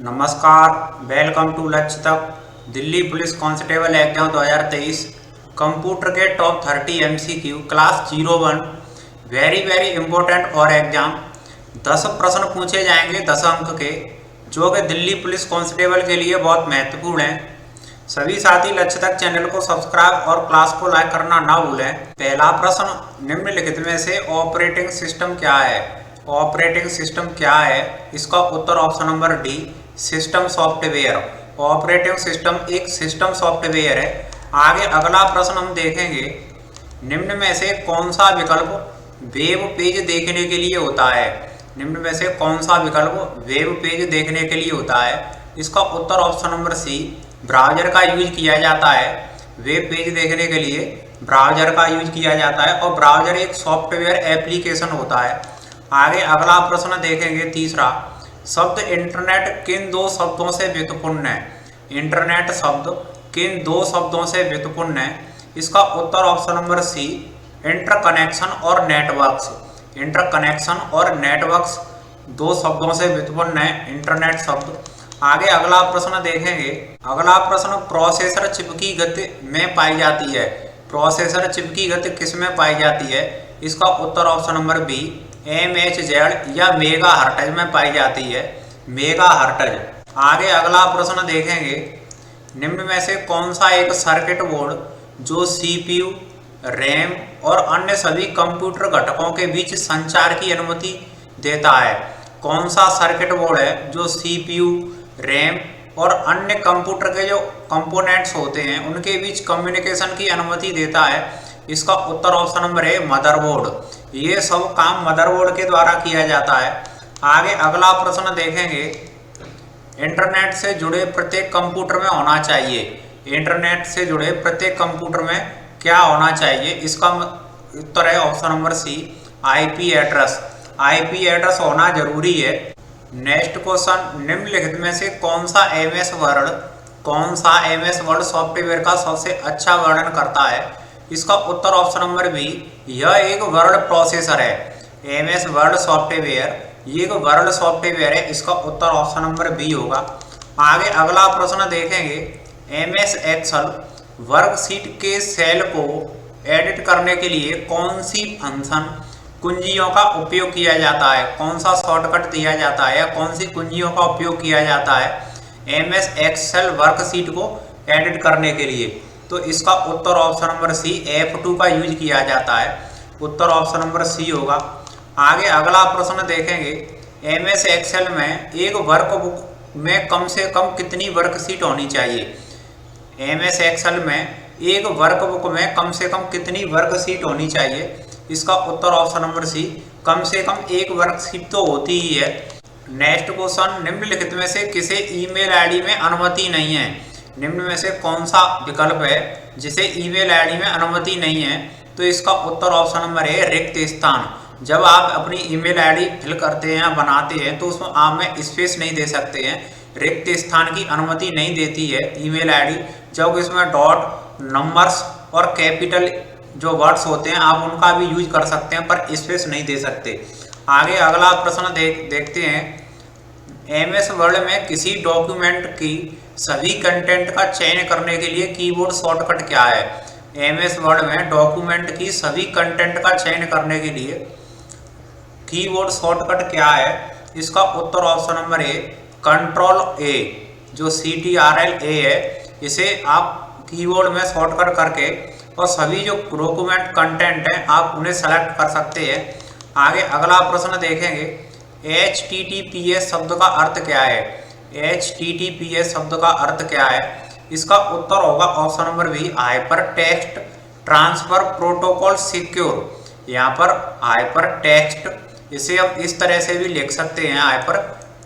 नमस्कार, welcome to Lakshya तक। Delhi police constable exam 2023 computer के top 30 MCQ class 01 very important और एग्जाम 10 प्रश्न पूछे जाएंगे 10 अंक के, जो कि दिल्ली पुलिस कांस्टेबल के लिए बहुत महत्वपूर्ण हैं। सभी साथी लक्ष्य तक चैनल को सब्सक्राइब और क्लास को लाइक करना ना भूलें। पहला प्रश्न, निम्नलिखित में से ऑपरेटिंग सिस्टम क्या है? ऑपरेटिंग सिस्टम क्या है? इसका उत्तर option number D, system software. Operating system एक सिस्टम सॉफ्टवेयर है। आगे अगला प्रश्न हम देखेंगे, निम्न में से कौन सा विकल्प वेब पेज देखने के लिए होता है? निम्न में से कौन सा विकल्प वेब पेज देखने के लिए होता है? इसका उत्तर ऑप्शन नंबर सी, ब्राउजर का यूज किया जाता है। वेब पेज देखने के लिए ब्राउजर का यूज किया जाता है और ब्राउजर एक सॉफ्टवेयर एप्लीकेशन होता है। आगे अगला प्रश्न देखेंगे, तीसरा, शब्द इंटरनेट किन दो शब्दों से व्युत्पन्न है? इंटरनेट शब्द किन दो शब्दों से व्युत्पन्न है? इसका उत्तर ऑप्शन नंबर सी, इंटरकनेक्शन और नेटवर्क्स। इंटरकनेक्शन और नेटवर्क्स दो शब्दों से व्युत्पन्न है इंटरनेट शब्द। आगे अगला प्रश्न देखेंगे, अगला प्रश्न, प्रोसेसर चिप की गति में पाई जाती है। प्रोसेसर चिप की गति किस में पाई जाती है? इसका उत्तर ऑप्शन नंबर बी, MHz या मेगा हर्ट्ज में पाई जाती है, मेगा हर्ट्ज। आगे अगला प्रश्न देखेंगे, निम्न में से कौन सा एक सर्किट बोर्ड जो CPU, रैम और अन्य सभी कंप्यूटर घटकों के बीच संचार की अनुमति देता है? कौन सा सर्किट बोर्ड है जो CPU, रैम और अन्य कंप्यूटर के जो कंपोनेंट्स होते हैं उनके बीच कम्युनिकेशन की अनुमति देता है? इसका उत्तर ऑप्शन नंबर है मदरबोर्ड। ये सब काम मदरबोर्ड के द्वारा किया जाता है। आगे अगला प्रश्न देखेंगे, इंटरनेट से जुड़े प्रत्येक कंप्यूटर में होना चाहिए। इंटरनेट से जुड़े प्रत्येक कंप्यूटर में क्या होना चाहिए? इसका उत्तर है option number C, IP address. IP address होना जरूरी है। नेक्स्ट क्वेश्चन, निम्नलिखित में से कौन सा MS वर्ड सॉफ्टवेयर का सबसे अच्छा वर्णन करता है? इसका उत्तर ऑप्शन नंबर बी, यह एक वर्ड प्रोसेसर है। MS वर्ड सॉफ्टवेयर ये एक वर्ड सॉफ्टवेयर है। इसका उत्तर ऑप्शन नंबर बी होगा। आगे अगला प्रश्न देखेंगे, MS एक्सेल वर्कशीट के सेल को एडिट करने के लिए कौन सी फंक्शन कुंजियों का उपयोग किया जाता है? कौन सा शॉर्टकट दिया जाता है या कौन सी कुंजियों का उपयोग किया जाता है MS एक्सेल वर्कशीट को एडिट करने के लिए? तो इसका उत्तर ऑप्शन नंबर सी, F2 का यूज किया जाता है। उत्तर ऑप्शन नंबर सी होगा। आगे अगला प्रश्न देखेंगे, MS एक्सेल में एक वर्कबुक में कम से कम कितनी वर्कशीट होनी चाहिए? MS एक्सेल में एक वर्कबुक में कम से कम कितनी वर्कशीट होनी चाहिए? इसका उत्तर ऑप्शन नंबर सी, कम से कम एक वर्कशीट तो होती ही है। नेक्स्ट क्वेश्चन, निम्नलिखित में से किसे ईमेल आईडी में अनुमति नहीं है? निम्न में से कौन सा विकल्प है जिसे ईमेल आईडी में अनुमति नहीं है? तो इसका उत्तर ऑप्शन नंबर है रिक्त स्थान। जब आप अपनी ईमेल आईडी फिल करते हैं, बनाते हैं, तो उसमें आप में स्पेस नहीं दे सकते हैं। रिक्त स्थान की अनुमति नहीं देती है ईमेल आईडी। जब इसमें डॉट, नंबर्स और कैपिटल जो वर्ड्स होते हैं आप उनका भी यूज कर सकते हैं, पर स्पेस नहीं दे सकते। आगे अगला प्रश्न देखते हैं, MS वर्ड में किसी डॉक्यूमेंट की सभी कंटेंट का चयन करने के लिए कीबोर्ड शॉर्टकट क्या है? MS वर्ड में डॉक्यूमेंट की सभी कंटेंट का चयन करने के लिए कीबोर्ड शॉर्टकट क्या है? इसका उत्तर ऑप्शन नंबर ए, Ctrl+A, जो CTRL+A है। इसे आप कीबोर्ड में शॉर्टकट करके और सभी जो डॉक्यूमेंट कंटेंट हैं आप उन्हें सेलेक्ट कर सकते हैं। आगे अगला प्रश्न देखेंगे, HTTPS शब्द का अर्थ क्या है? HTTPS शब्द का अर्थ क्या है? इसका उत्तर होगा option number B, hyper text transfer protocol secure. यहाँ पर हाइपर टेक्स्ट, इसे हम इस तरह से भी लिख सकते हैं, hyper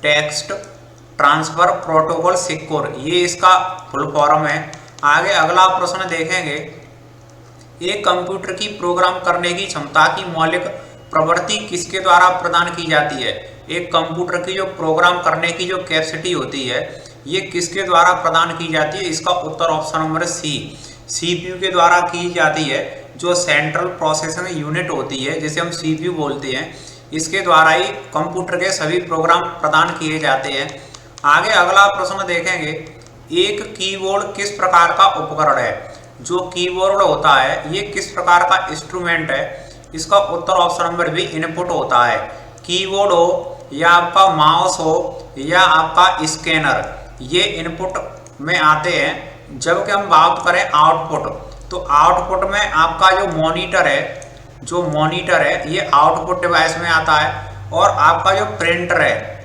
text transfer protocol secure, ये इसका फुल फॉर्म है। आगे अगला प्रश्न देखेंगे, एक कंप्यूटर की प्रोग्राम करने की क्षमता की मौलिक प्रवृत्ति किसके द्वारा प्रदान की जाती है? एक कंप्यूटर की जो प्रोग्राम करने की जो कैपेसिटी होती है ये किसके द्वारा प्रदान की जाती है? इसका उत्तर ऑप्शन नंबर सी, CPU के द्वारा की जाती है। जो सेंट्रल प्रोसेसिंग यूनिट होती है जिसे हम CPU बोलते हैं, इसके द्वारा ही कंप्यूटर के सभी प्रोग्राम प्रदान किए जाते हैं। आगे अगला प्रश्न देखेंगे, एक कीबोर्ड किस प्रकार का उपकरण है। जो कीबोर्ड होता है ये किस प्रकार का इंस्ट्रूमेंट है। इसका उत्तर ऑप्शन नंबर बी इनपुट होता है। कीबोर्ड हो या आपका माउस हो या आपका स्कैनर, ये इनपुट में आते हैं। जबकि हम बात करें आउटपुट, तो आउटपुट में आपका जो मॉनिटर है ये आउटपुट डिवाइस में आता है। और आपका जो प्रिंटर है,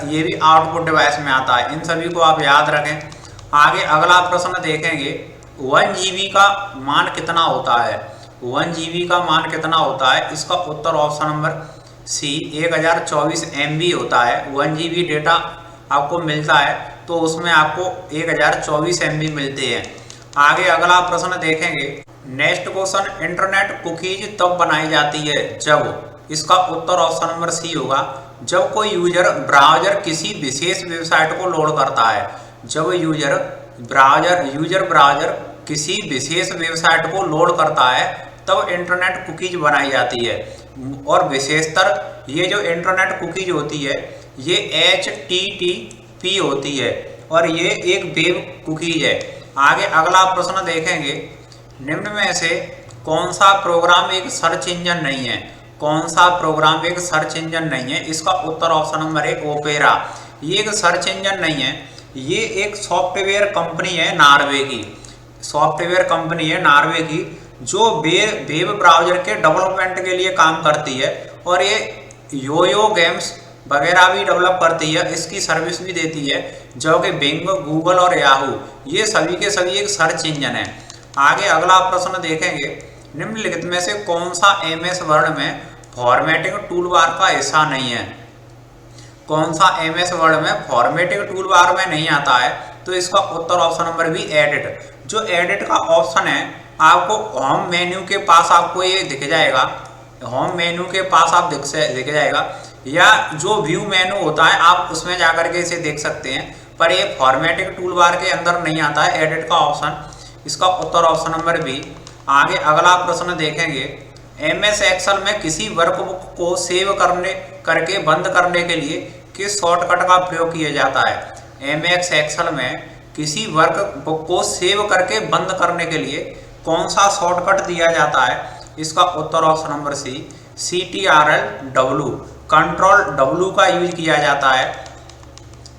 ये भी आउटपुट डिवाइस में आता है। इन सभी को आप याद रखें। आगे अगला प्रश्न देखेंगे, 1 GB का मान कितना होता है। 1 GB का मान कितना होता है। इसका उत्तर ऑप्शन नंबर सी 1024 MB होता है। 1 GB डेटा आपको मिलता है तो उसमें आपको 1024 MB मिलते हैं। आगे अगला प्रश्न देखेंगे, नेक्स्ट क्वेश्चन, इंटरनेट कुकीज तब बनाई जाती है जब। इसका उत्तर ऑप्शन नंबर सी होगा, जब कोई यूजर ब्राउजर किसी विशेष वेबसाइट को लोड करता है। जब यूजर ब्राउजर किसी विशेष वेबसाइट को लोड करता है तब इंटरनेट कुकीज बनाई जाती है। और विशेषतर ये जो इंटरनेट कुकीज होती है ये HTTP होती है और ये एक वेब कुकीज है। आगे अगला प्रश्न देखेंगे, निम्न में से कौन सा प्रोग्राम एक सर्च इंजन नहीं है। कौन सा प्रोग्राम एक सर्च इंजन नहीं है। इसका उत्तर ऑप्शन नंबर 1 ओपेरा। ये एक सर्च इंजन नहीं है, ये एक सॉफ्टवेयर कंपनी है नॉर्वे की। सॉफ्टवेयर कंपनी है नॉर्वे की जो वेब ब्राउजर के डेवलपमेंट के लिए काम करती है और ये योयो गेम्स वगैरह भी डेवलप करती है, इसकी सर्विस भी देती है। जो कि बिंग, गूगल और याहू ये सभी के सभी एक सर्च इंजन है। आगे अगला प्रश्न देखेंगे, निम्नलिखित में से कौन सा MS वर्ड में फॉर्मेटिंग टूलबार का हिस्सा नहीं है। कौन सा MS वर्ड में फॉर्मेटिंग टूलबार में नहीं आता है। तो इसका उत्तर ऑप्शन नंबर बी एडिट। जो एडिट का ऑप्शन है आपको होम मेन्यू के पास आपको ये दिख जाएगा। होम मेन्यू के पास आप दिख जाएगा या जो व्यू मेन्यू होता है आप उसमें जाकर के इसे देख सकते हैं। पर ये फॉर्मेटिंग टूलबार के अंदर नहीं आता है एडिट का ऑप्शन। इसका उत्तर ऑप्शन नंबर बी। आगे अगला प्रश्न देखेंगे, MS एक्सेल में किसी वर्कबुक को सेव करके बंद करने के लिए किस शॉर्टकट का प्रयोग किया जाता है। MS एक्सेल में किसी वर्कबुक को सेव करके बंद करने के लिए कौन सा शॉर्टकट दिया जाता है। इसका उत्तर option number C CTRL-W, control W का यूज किया जाता है।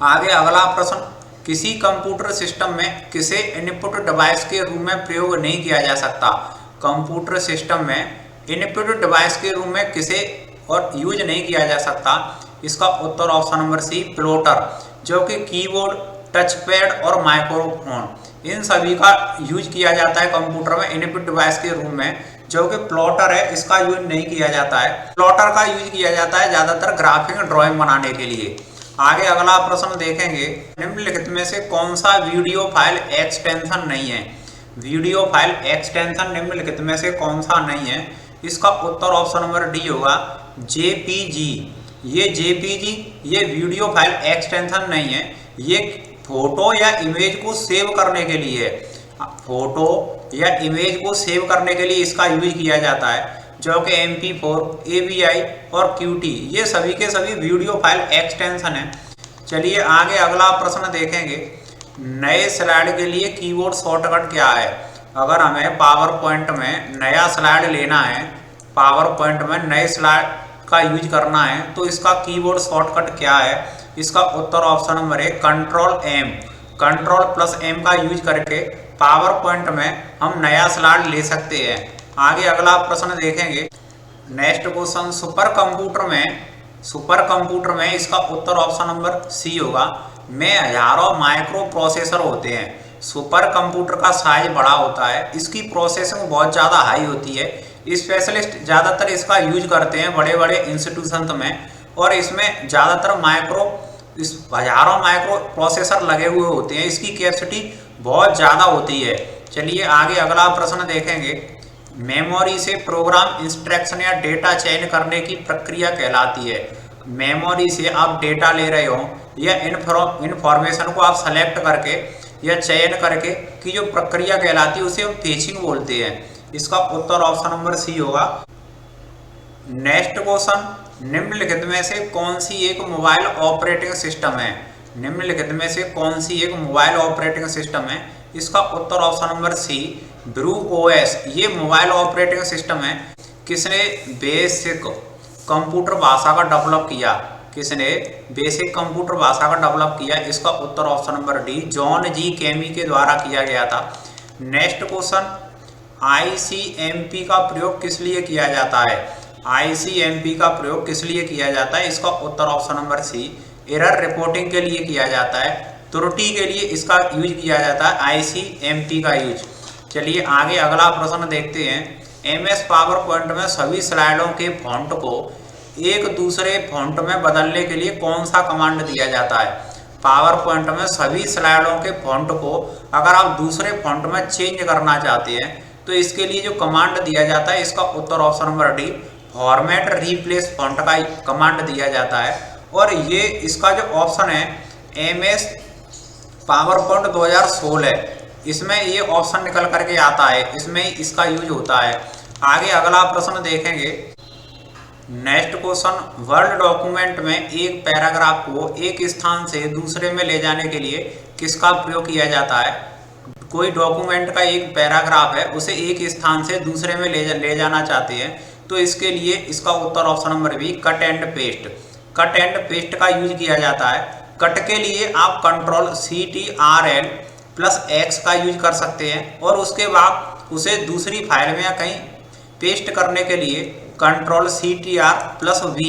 आगे अगला प्रश्न, किसी कंप्यूटर सिस्टम में किसे इनपुट डिवाइस के रूप में प्रयोग नहीं किया जा सकता। कंप्यूटर सिस्टम में इनपुट डिवाइस के रूप में किसे और यूज नहीं किया जा सकता। इसका उत्तर ऑप्शन नंबर सी प्लॉटर, जो कि कीबोर्ड, टचपैड और माइक्रोफोन इन सभी का यूज किया जाता है कंप्यूटर में इनपुट डिवाइस के रूप में। जो कि प्लॉटर है इसका यूज नहीं किया जाता है। प्लॉटर का यूज किया जाता है ज्यादातर ग्राफिक ड्राइंग बनाने के लिए। आगे अगला प्रश्न देखेंगे, निम्नलिखित में से कौन सा वीडियो फाइल एक्सटेंशन नहीं है। वीडियो फाइल एक्सटेंशन निम्नलिखित में से कौन सा नहीं है। इसका उत्तर ऑप्शन नंबर डी होगा JPG। ये JPG ये वीडियो फाइल एक्सटेंशन नहीं है, ये फोटो या इमेज को सेव करने के लिए फोटो या इमेज को सेव करने के लिए इसका यूज किया जाता है। जो कि MP4, AVI और QT ये सभी के सभी वीडियो फाइल एक्सटेंशन है। चलिए आगे अगला प्रश्न देखेंगे, नए स्लाइड के लिए कीबोर्ड शॉर्टकट क्या है। अगर हमें पावर पॉइंट में नया स्लाइड लेना है, पावर पॉइंट में नए स्लाइड का यूज करना है तो इसका कीबोर्ड शॉर्टकट क्या है। इसका उत्तर ऑप्शन नंबर है Ctrl+M। Ctrl+M का यूज करके पावर पॉइंट में हम नया स्लाइड ले सकते हैं। आगे अगला प्रश्न देखेंगे, नेक्स्ट क्वेश्चन, सुपर कंप्यूटर में इसका उत्तर ऑप्शन नंबर सी होगा, में हजारों माइक्रो प्रोसेसर होते हैं। सुपर कंप्यूटर का साइज बड़ा होता है, इसकी प्रोसेसिंग बहुत ज़्यादा हाई होती है। स्पेशलिस्ट ज़्यादातर इसका यूज करते हैं बड़े बड़े इंस्टीट्यूशन में और इसमें ज़्यादातर हजारों माइक्रो प्रोसेसर लगे हुए होते हैं। इसकी कैपेसिटी बहुत ज़्यादा होती है। चलिए आगे अगला प्रश्न देखेंगे, मेमोरी से प्रोग्राम इंस्ट्रक्शन या डेटा चयन करने की प्रक्रिया कहलाती है। मेमोरी से आप डेटा ले रहे हो या इन्फॉर्मेशन को आप सेलेक्ट करके या चयन करके की जो प्रक्रिया कहलाती है उसे हम फेचिंग बोलते हैं। इसका उत्तर ऑप्शन नंबर सी होगा। नेक्स्ट क्वेश्चन, निम्नलिखित में से कौन सी एक मोबाइल ऑपरेटिंग सिस्टम है? निम्नलिखित में से कौन सी एक मोबाइल ऑपरेटिंग सिस्टम है? इसका उत्तर ऑप्शन नंबर सी ब्रू ओएस। ये मोबाइल ऑपरेटिंग सिस्टम है। किसने बेसिक कंप्यूटर भाषा का डेवलप किया? किसने बेसिक कंप्यूटर भाषा का डेवलप किया? इसका उत्तर ऑप्शन नंबर डी जॉन जी कैमी के द्वारा किया गया था। नेक्स्ट क्वेश्चन, आईसीएमपी का प्रयोग किस लिए किया जाता है? आईसीएमपी का प्रयोग किस लिए किया जाता है? इसका उत्तर option number C error reporting के लिए किया जाता है। त्रुटि के लिए इसका यूज किया जाता है आईसीएमपी का यूज। चलिए आगे अगला प्रश्न देखते हैं। एमएस पावर पॉइंट में सभी स्लाइडों के फॉन्ट को एक दूसरे फॉन्ट में बदलने के लिए कौन सा कमांड दिया जाता है? पावर पॉइंट में सभी स्लाइडों के फॉन्ट को अगर आप दूसरे फॉन्ट में चेंज करना चाहते हैं तो इसके लिए जो कमांड दिया जाता है, इसका उत्तर option number D format replace font का कमांड दिया जाता है। और ये इसका जो ऑप्शन है एमएस पावर पॉइंट 2016 इसमें ये ऑप्शन निकल करके आता है, इसमें इसका यूज होता है। आगे अगला प्रश्न देखेंगे। नेक्स्ट क्वेश्चन, वर्ड डॉक्यूमेंट में एक पैराग्राफ को एक स्थान से दूसरे में ले जाने के लिए किसका प्रयोग किया जाता है? कोई डॉक्यूमेंट का एक पैराग्राफ है, उसे एक स्थान से दूसरे में ले जाना चाहते हैं तो इसके लिए इसका उत्तर option number B cut and paste. Cut and paste का यूज किया जाता है। कट के लिए आप कंट्रोल CTRL प्लस X का यूज कर सकते हैं और उसके बाद उसे दूसरी फाइल में या कहीं पेस्ट करने के लिए कंट्रोल CTR प्लस V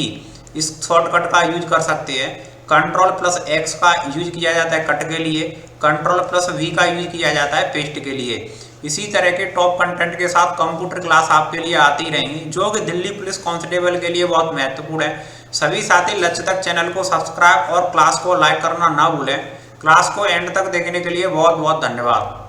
इस शॉर्टकट का यूज कर सकते हैं। कंट्रोल प्लस X का यूज किया जाता है कट के लिए, कंट्रोल प्लस V का यूज किया जाता है पेस्ट के लिए। इसी तरह के टॉप कंटेंट के साथ कंप्यूटर क्लास आपके लिए आती रहेंगी जो कि दिल्ली पुलिस कांस्टेबल के लिए बहुत महत्वपूर्ण है। सभी साथी लक्ष्य तक चैनल को सब्सक्राइब और क्लास को लाइक करना ना भूलें। क्लास को एंड तक देखने के लिए बहुत बहुत धन्यवाद।